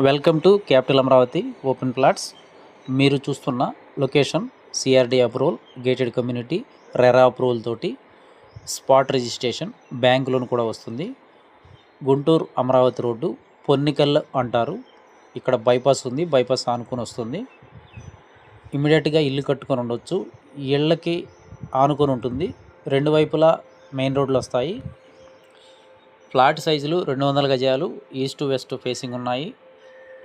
Welcome to capital Amaravati open plots. మీరు చూస్తున్న location CRD approval, gated community, RERA approval తోటి spot registration, bank loan కూడా వస్తుంది. Guntur Amaravati road పొన్నికల్ అంటారు. ఇక్కడ బైపాస్ ఉంది, బైపాస్ ఆనుకొని వస్తుంది. ఇమీడియట్గా ఇల్లు కట్టుకొని ఉండొచ్చు. ఇళ్ళకి ఆనుకొని ఉంటుంది. రెండు వైపులా మెయిన్ రోడ్లు వస్తాయి. ఫ్లాట్ సైజులు 200 గజాలు, ఈస్ట్ వెస్ట్ ఫేసింగ్ ఉన్నాయి.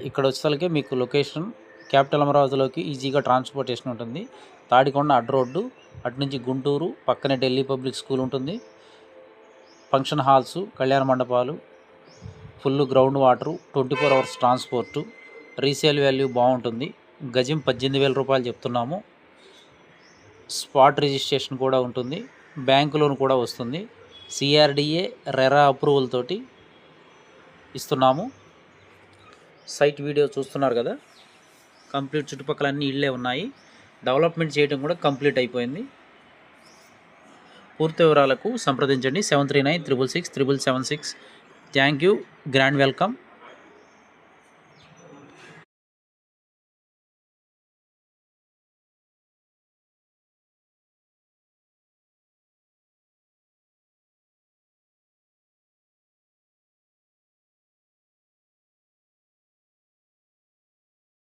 ఇక్కడ వచ్చేసరికి మీకు లొకేషన్ క్యాపిటల్ అమరావతిలోకి ఈజీగా ట్రాన్స్పోర్టేషన్ ఉంటుంది. తాడికొండ అడ్ రోడ్డు, అటు నుంచి గుంటూరు, పక్కనే ఢిల్లీ పబ్లిక్ స్కూల్ ఉంటుంది. ఫంక్షన్ హాల్స్, కళ్యాణ మండపాలు, full ground water, 24 hours transport, resale value బాగుంటుంది. గజం 18,000 రూపాయలు చెప్తున్నాము. స్పాట్ రిజిస్ట్రేషన్ కూడా ఉంటుంది. బ్యాంకు లోన్ కూడా వస్తుంది. సిఆర్డిఏ రెరా అప్రూవల్ తోటి ఇస్తున్నాము. సైట్ వీడియో చూస్తున్నారు కదా, కంప్లీట్ చుట్టుపక్కల అన్ని ఇళ్ళే ఉన్నాయి. డెవలప్మెంట్ చేయడం కూడా కంప్లీట్ అయిపోయింది. పూర్తి వివరాలకు సంప్రదించండి 7396667776. Thank you, grand welcome.